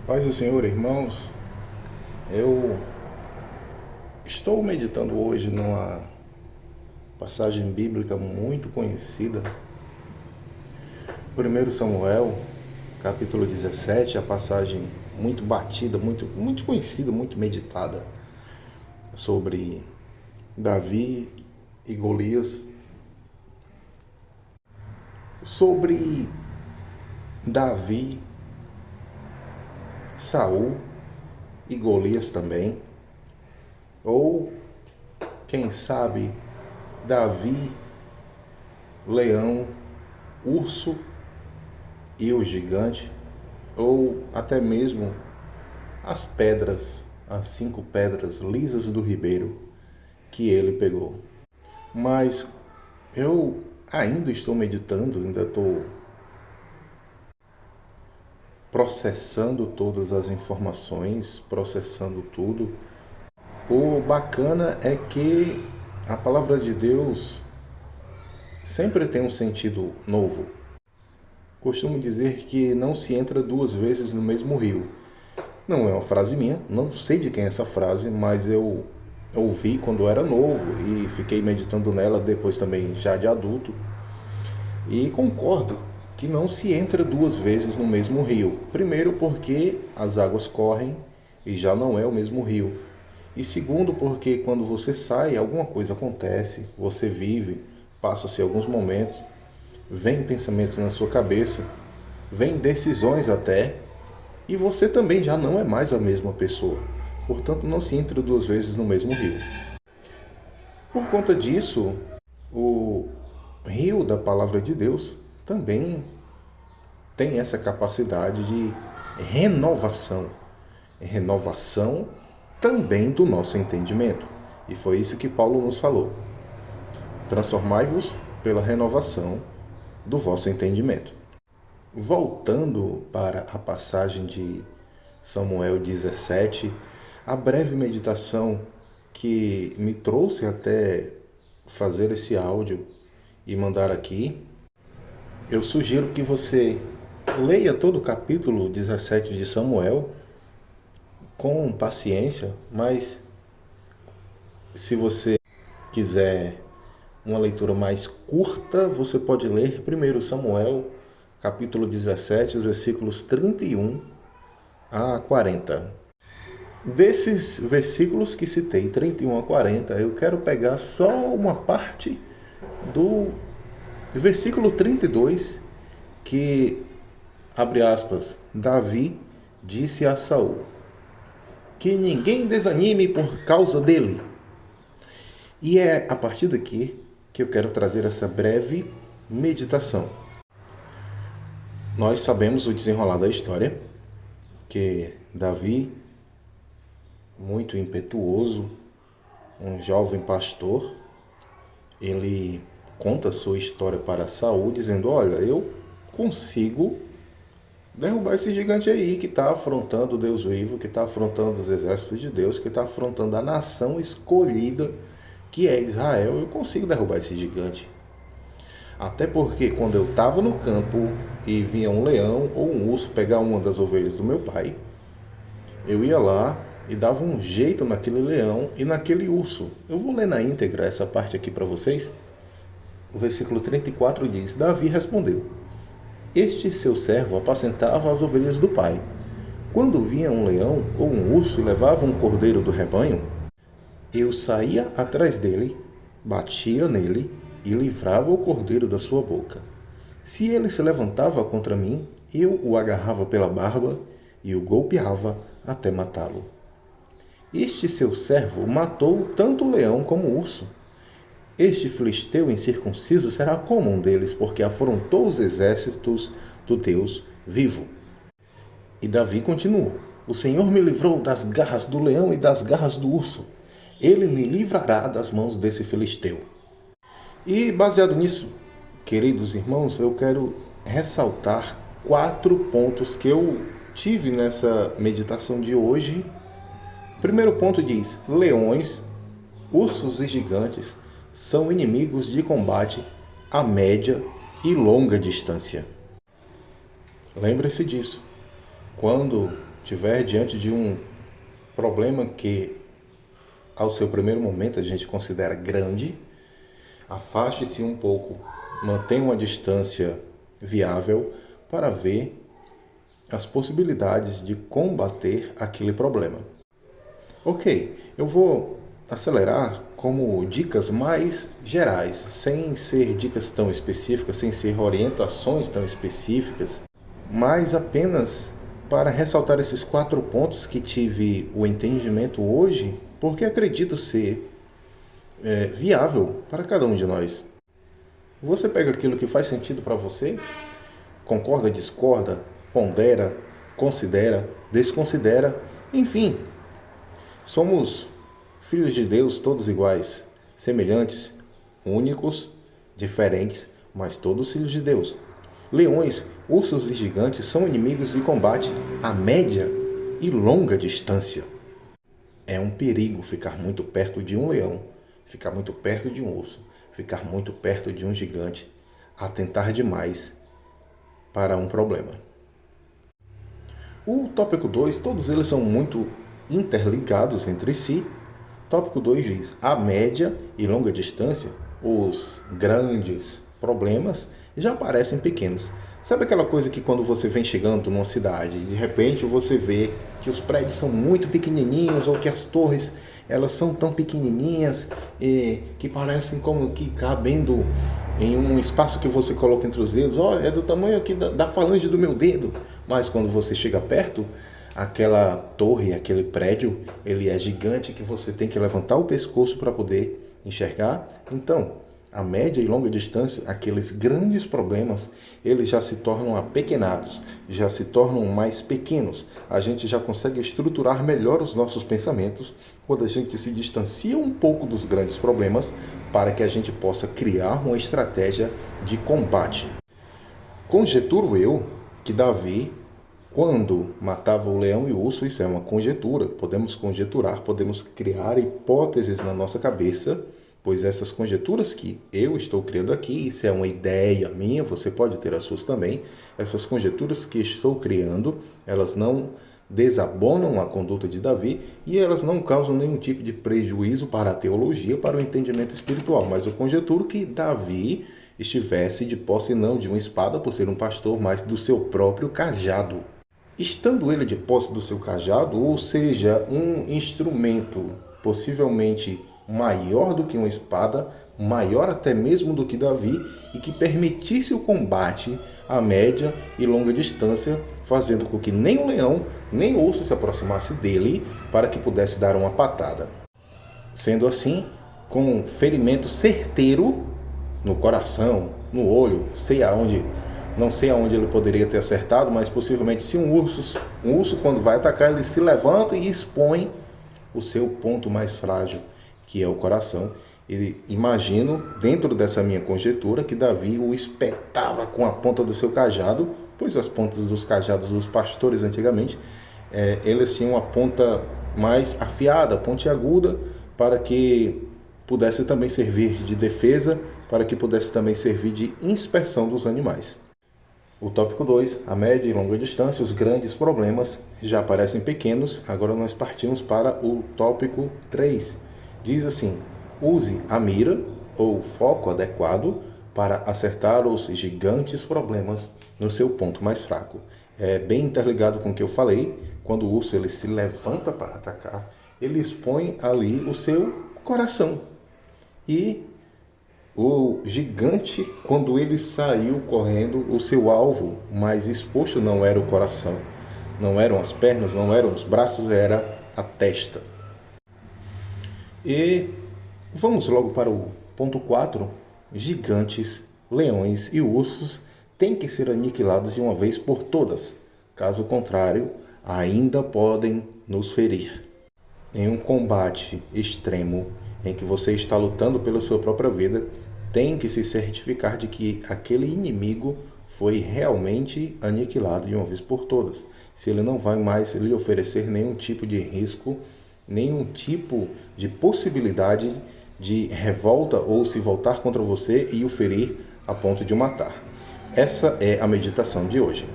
Paz do Senhor, irmãos. Eu estou meditando hoje numa passagem bíblica muito conhecida, 1 Samuel, capítulo 17, a passagem muito batida, muito conhecida, muito meditada, sobre Davi e Golias, sobre Davi, Saul e Golias também, ou quem sabe Davi, leão, urso e o gigante, ou até mesmo as pedras, as 5 pedras lisas do ribeiro que ele pegou. Mas eu ainda estou meditando, ainda estou processando todas as informações, processando tudo. O bacana é que a palavra de Deus sempre tem um sentido novo. Costumo dizer que não se entra 2 vezes no mesmo rio. Não é uma frase minha, não sei de quem é essa frase, mas eu ouvi quando eu era novo e fiquei meditando nela depois também já de adulto. E concordo que não se entra 2 vezes no mesmo rio. Primeiro porque as águas correm e já não é o mesmo rio. E segundo porque quando você sai, alguma coisa acontece, você vive, passa-se alguns momentos, vem pensamentos na sua cabeça, vem decisões até, e você também já não é mais a mesma pessoa. Portanto, não se entra 2 vezes no mesmo rio. Por conta disso, o rio da palavra de Deus também tem essa capacidade de renovação. Renovação também do nosso entendimento. E foi isso que Paulo nos falou. Transformai-vos pela renovação do vosso entendimento. Voltando para a passagem de Samuel 17, a breve meditação que me trouxe até fazer esse áudio e mandar aqui, eu sugiro que você leia todo o capítulo 17 de Samuel com paciência, mas se você quiser uma leitura mais curta, você pode ler 1 Samuel, capítulo 17, os versículos 31 a 40. Desses versículos que citei, 31 a 40, eu quero pegar só uma parte do versículo 32, que, abre aspas, Davi disse a Saul: que ninguém desanime por causa dele. E é a partir daqui que eu quero trazer essa breve meditação. Nós sabemos o desenrolar da história, que Davi, muito impetuoso, um jovem pastor, ele conta a sua história para Saul, dizendo: olha, eu consigo derrubar esse gigante aí que está afrontando o Deus vivo, que está afrontando os exércitos de Deus, que está afrontando a nação escolhida que é Israel. Eu consigo derrubar esse gigante. Até porque quando eu estava no campo e vinha um leão ou um urso pegar uma das ovelhas do meu pai, eu ia lá e dava um jeito naquele leão e naquele urso. Eu vou ler na íntegra essa parte aqui para vocês. O versículo 34 diz: Davi respondeu: este seu servo apacentava as ovelhas do pai. Quando vinha um leão ou um urso e levava um cordeiro do rebanho, eu saía atrás dele, batia nele e livrava o cordeiro da sua boca. Se ele se levantava contra mim, eu o agarrava pela barba e o golpeava até matá-lo. Este seu servo matou tanto o leão como o urso. Este filisteu incircunciso será como um deles, porque afrontou os exércitos do Deus vivo. E Davi continuou: o Senhor me livrou das garras do leão e das garras do urso. Ele me livrará das mãos desse filisteu. E baseado nisso, queridos irmãos, eu quero ressaltar 4 pontos que eu tive nessa meditação de hoje. O primeiro ponto diz: leões, ursos e gigantes são inimigos de combate a média e longa distância. Lembre-se disso. Quando estiver diante de um problema que, ao seu primeiro momento, a gente considera grande, afaste-se um pouco, mantenha uma distância viável para ver as possibilidades de combater aquele problema. Ok, eu vou acelerar como dicas mais gerais, sem ser dicas tão específicas, sem ser orientações tão específicas, mas apenas para ressaltar esses 4 pontos que tive o entendimento hoje, porque acredito ser viável para cada um de nós. Você pega aquilo que faz sentido para você, concorda, discorda, pondera, considera, desconsidera, enfim, somos filhos de Deus todos iguais, semelhantes, únicos, diferentes, mas todos filhos de Deus. Leões, ursos e gigantes são inimigos de combate a média e longa distância. É um perigo ficar muito perto de um leão, ficar muito perto de um urso, ficar muito perto de um gigante, atentar demais para um problema. O tópico 2, todos eles são muito interligados entre si. Tópico 2 diz: a média e longa distância, os grandes problemas já parecem pequenos. Sabe aquela coisa que quando você vem chegando numa cidade, de repente você vê que os prédios são muito pequenininhos ou que as torres elas são tão pequenininhas que parecem como que cabendo em um espaço que você coloca entre os dedos. Olha, é do tamanho aqui da falange do meu dedo. Mas quando você chega perto, aquela torre, aquele prédio, ele é gigante que você tem que levantar o pescoço para poder enxergar. Então, a média e longa distância, aqueles grandes problemas, eles já se tornam apequenados, já se tornam mais pequenos. A gente já consegue estruturar melhor os nossos pensamentos quando a gente se distancia um pouco dos grandes problemas para que a gente possa criar uma estratégia de combate. Conjeturo eu que Davi, quando matava o leão e o urso, isso é uma conjetura, podemos conjeturar, podemos criar hipóteses na nossa cabeça, pois essas conjecturas que eu estou criando aqui, isso é uma ideia minha, você pode ter as suas também, essas conjecturas que estou criando, elas não desabonam a conduta de Davi e elas não causam nenhum tipo de prejuízo para a teologia, para o entendimento espiritual, mas eu conjeturo que Davi estivesse de posse não de uma espada por ser um pastor, mas do seu próprio cajado. Estando ele de posse do seu cajado, ou seja, um instrumento possivelmente maior do que uma espada, maior até mesmo do que Davi, e que permitisse o combate a média e longa distância, fazendo com que nem o leão, nem o urso se aproximasse dele para que pudesse dar uma patada. Sendo assim, com um ferimento certeiro no coração, no olho, não sei aonde ele poderia ter acertado, mas possivelmente se um urso quando vai atacar, ele se levanta e expõe o seu ponto mais frágil, que é o coração. Imagino, dentro dessa minha conjectura, que Davi o espetava com a ponta do seu cajado, pois as pontas dos cajados dos pastores antigamente, eles tinham uma ponta mais afiada, pontiaguda, para que pudesse também servir de defesa, para que pudesse também servir de inspeção dos animais. O tópico 2, a média e longa distância, os grandes problemas já parecem pequenos. Agora nós partimos para o tópico 3. Diz assim: use a mira ou foco adequado para acertar os gigantes problemas no seu ponto mais fraco. É bem interligado com o que eu falei. Quando o urso ele se levanta para atacar, ele expõe ali o seu coração. E o gigante, quando ele saiu correndo, o seu alvo mais exposto não era o coração, não eram as pernas, não eram os braços, era a testa. E vamos logo para o ponto 4. Gigantes, leões e ursos têm que ser aniquilados de uma vez por todas. Caso contrário, ainda podem nos ferir. Em um combate extremo, em que você está lutando pela sua própria vida, tem que se certificar de que aquele inimigo foi realmente aniquilado de uma vez por todas. Se ele não vai mais lhe oferecer nenhum tipo de risco, nenhum tipo de possibilidade de revolta ou se voltar contra você e o ferir a ponto de o matar. Essa é a meditação de hoje.